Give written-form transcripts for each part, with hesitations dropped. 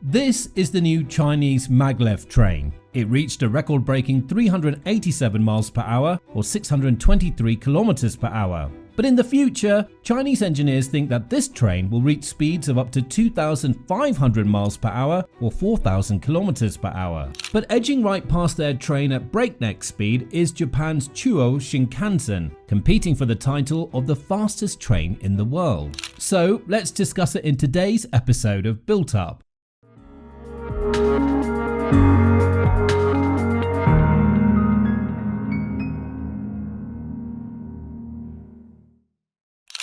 This is the new Chinese Maglev train. It reached a record-breaking 387 miles per hour or 623 kilometers per hour. But in the future, Chinese engineers think that this train will reach speeds of up to 2,500 miles per hour or 4,000 kilometers per hour. But edging right past their train at breakneck speed is Japan's Chuo Shinkansen, competing for the title of the fastest train in the world. So let's discuss it in today's episode of Built Up.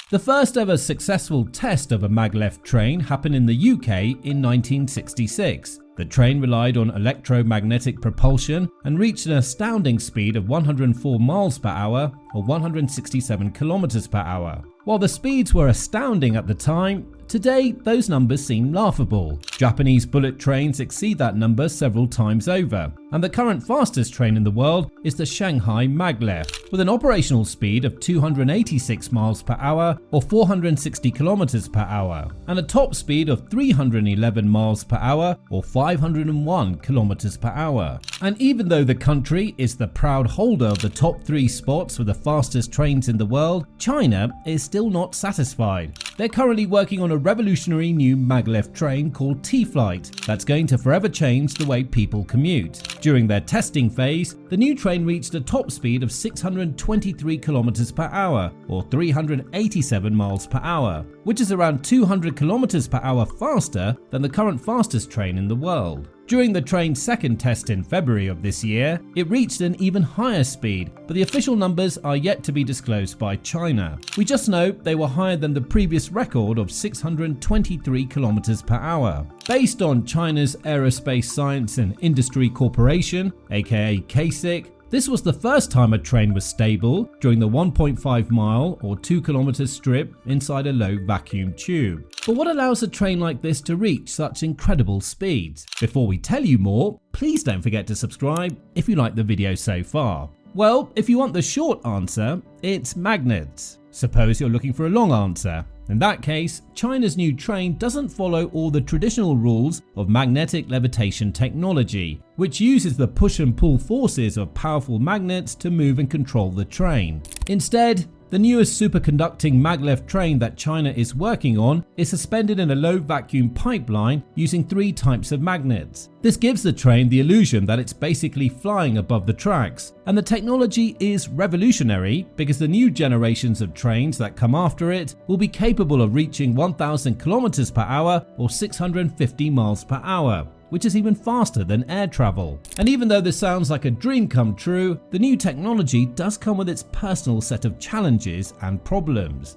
The first ever successful test of a maglev train happened in the UK in 1966. The train relied on electromagnetic propulsion and reached an astounding speed of 104 miles per hour or 167 kilometers per hour. While the speeds were astounding at the time, today those numbers seem laughable. Japanese bullet trains exceed that number several times over, and the current fastest train in the world is the Shanghai Maglev, with an operational speed of 286 miles per hour or 460 kilometers per hour, and a top speed of 311 miles per hour or 501 kilometers per hour. And even though the country is the proud holder of the top 3 spots for the fastest trains in the world, China is still not satisfied. They're currently working on a revolutionary new maglev train called T-Flight that's going to forever change the way people commute. During their testing phase, the new train reached a top speed of 623 kilometers per hour or 387 miles per hour, which is around 200 kilometers per hour faster than the current fastest train in the world. During the train's second test in February of this year, it reached an even higher speed, but the official numbers are yet to be disclosed by China. We just know they were higher than the previous record of 623 kilometers per hour. Based on China's Aerospace Science and Industry Corporation, aka CASIC, this was the first time a train was stable during the 1.5 mile or 2 kilometer strip inside a low vacuum tube. But what allows a train like this to reach such incredible speeds? Before we tell you more, please don't forget to subscribe if you like the video so far. Well, if you want the short answer, it's magnets. Suppose you're looking for a long answer. In that case, China's new train doesn't follow all the traditional rules of magnetic levitation technology, which uses the push and pull forces of powerful magnets to move and control the train. Instead, the newest superconducting maglev train that China is working on is suspended in a low vacuum pipeline using 3 types of magnets. This gives the train the illusion that it's basically flying above the tracks, and the technology is revolutionary because the new generations of trains that come after it will be capable of reaching 1,000 kilometers per hour or 650 miles per hour, which is even faster than air travel. And even though this sounds like a dream come true, the new technology does come with its personal set of challenges and problems.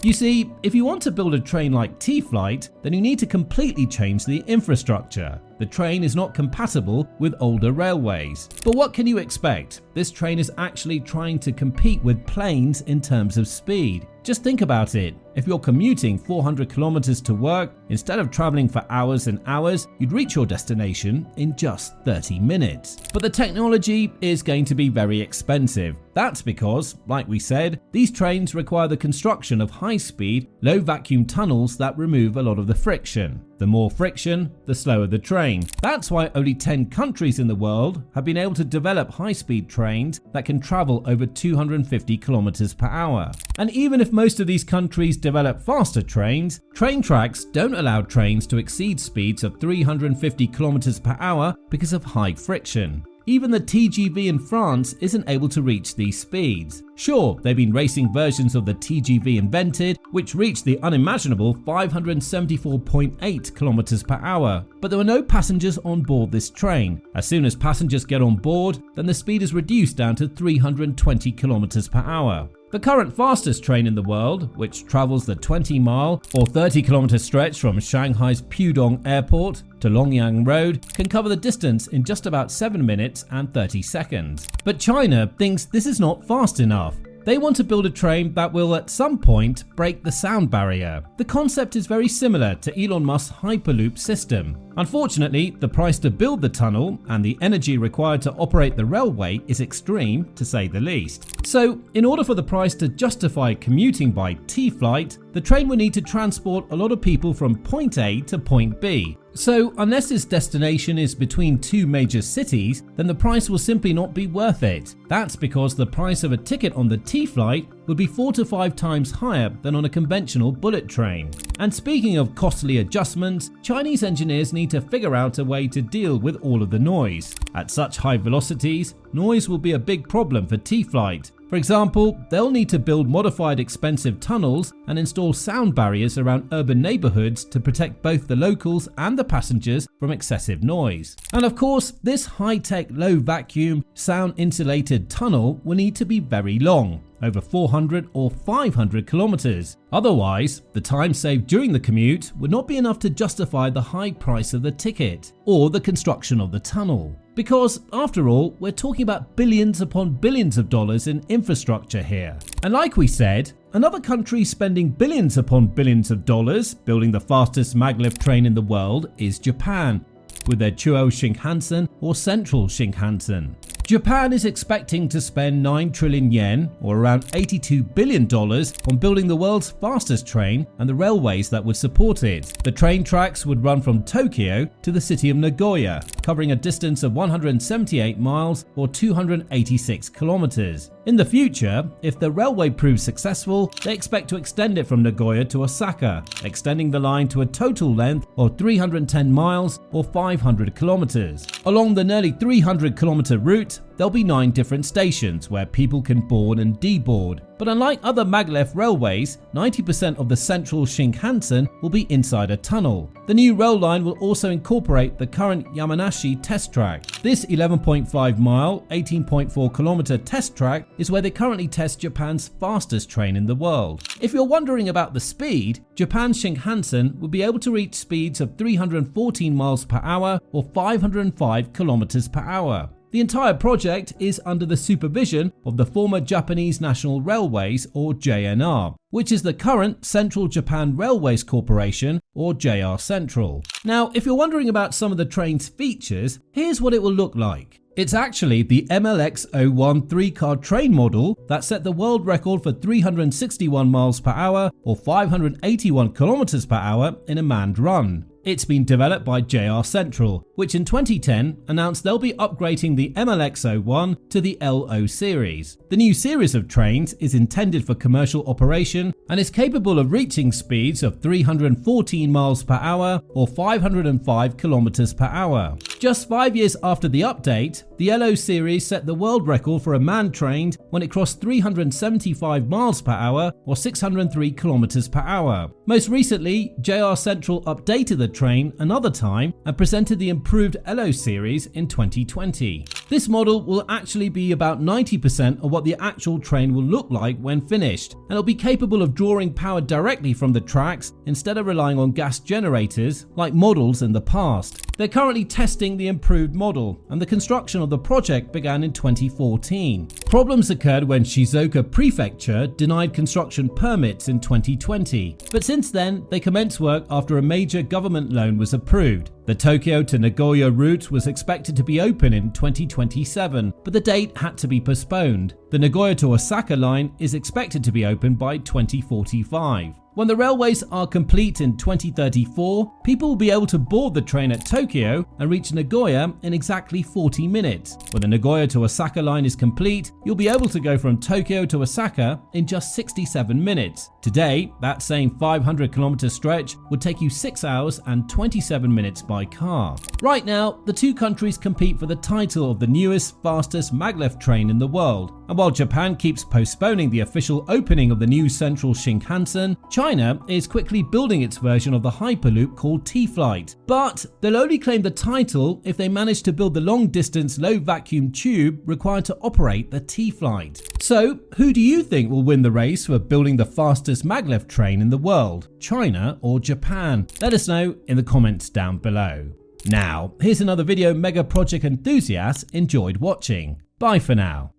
You see, if you want to build a train like T-Flight, then you need to completely change the infrastructure. The train is not compatible with older railways. But what can you expect? This train is actually trying to compete with planes in terms of speed. Just think about it. If you're commuting 400 kilometers to work, instead of traveling for hours and hours, you'd reach your destination in just 30 minutes. But the technology is going to be very expensive. That's because, like we said, these trains require the construction of high-speed, low-vacuum tunnels that remove a lot of the friction. The more friction, the slower the train. That's why only 10 countries in the world have been able to develop high-speed trains that can travel over 250 kilometers per hour. And even if most of these countries develop faster trains, train tracks don't allow trains to exceed speeds of 350 kilometers per hour because of high friction. Even the TGV in France isn't able to reach these speeds. Sure, they've been racing versions of the TGV invented, which reached the unimaginable 574.8 kilometers per hour, but there were no passengers on board this train. As soon as passengers get on board, then the speed is reduced down to 320 kilometers per hour. The current fastest train in the world, which travels the 20-mile or 30-kilometer stretch from Shanghai's Pudong Airport to Longyang Road, can cover the distance in just about 7 minutes and 30 seconds. But China thinks this is not fast enough. They want to build a train that will at some point break the sound barrier. The concept is very similar to Elon Musk's Hyperloop system. Unfortunately, the price to build the tunnel and the energy required to operate the railway is extreme, to say the least. So, in order for the price to justify commuting by T-Flight, the train will need to transport a lot of people from point A to point B. So unless this destination is between two major cities, then the price will simply not be worth it. That's because the price of a ticket on the T-flight would be 4 to 5 times higher than on a conventional bullet train. And speaking of costly adjustments, Chinese engineers need to figure out a way to deal with all of the noise. At such high velocities, noise will be a big problem for T-flight. For example, they'll need to build modified expensive tunnels and install sound barriers around urban neighborhoods to protect both the locals and the passengers from excessive noise. And of course, this high-tech low vacuum sound insulated tunnel will need to be very long, over 400 or 500 kilometers. Otherwise, the time saved during the commute would not be enough to justify the high price of the ticket or the construction of the tunnel. Because, after all, we're talking about billions upon billions of dollars in infrastructure here. And like we said, another country spending billions upon billions of dollars building the fastest maglev train in the world is Japan, with their Chuo Shinkansen or Central Shinkansen. Japan is expecting to spend 9 trillion yen, or around $82 billion, on building the world's fastest train and the railways that would support it. The train tracks would run from Tokyo to the city of Nagoya, covering a distance of 178 miles or 286 kilometers. In the future, if the railway proves successful, they expect to extend it from Nagoya to Osaka, extending the line to a total length of 310 miles or 500 kilometers. Along the nearly 300-kilometer route, there'll be 9 different stations where people can board and deboard. But unlike other maglev railways, 90% of the Central Shinkansen will be inside a tunnel. The new rail line will also incorporate the current Yamanashi test track. This 11.5 mile, 18.4 kilometer test track is where they currently test Japan's fastest train in the world. If you're wondering about the speed, Japan's Shinkansen will be able to reach speeds of 314 miles per hour or 505 kilometers per hour. The entire project is under the supervision of the former Japanese National Railways, or JNR, which is the current Central Japan Railways Corporation, or JR Central. Now, if you're wondering about some of the train's features, here's what it will look like. It's actually the MLX-01 3-car train model that set the world record for 361 miles per hour or 581 kilometers per hour in a manned run. It's been developed by JR Central, which in 2010 announced they'll be upgrading the MLX-01 to the LO series. The new series of trains is intended for commercial operation and is capable of reaching speeds of 314 miles per hour or 505 kilometers per hour. Just 5 years after the update, the LO series set the world record for a manned train when it crossed 375 miles per hour or 603 kilometers per hour. Most recently, JR Central updated the train another time and presented the improved LO series in 2020. This model will actually be about 90% of what the actual train will look like when finished, and it'll be capable of drawing power directly from the tracks instead of relying on gas generators like models in the past. They're currently testing the improved model, and the construction of the project began in 2014. Problems occurred when Shizuoka Prefecture denied construction permits in 2020, but since then they commenced work after a major government loan was approved. The Tokyo to Nagoya route was expected to be open in 2027, but the date had to be postponed. The Nagoya to Osaka line is expected to be open by 2045. When the railways are complete in 2034, people will be able to board the train at Tokyo and reach Nagoya in exactly 40 minutes. When the Nagoya to Osaka line is complete, you'll be able to go from Tokyo to Osaka in just 67 minutes. Today, that same 500-kilometer stretch would take you 6 hours and 27 minutes by car. Right now, the two countries compete for the title of the newest, fastest maglev train in the world. And while Japan keeps postponing the official opening of the new Central Shinkansen, China is quickly building its version of the Hyperloop called T-Flight. But they'll only claim the title if they manage to build the long-distance low-vacuum tube required to operate the T-Flight. So, who do you think will win the race for building the fastest maglev train in the world? China or Japan? Let us know in the comments down below. Now, here's another video mega project enthusiasts enjoyed watching. Bye for now.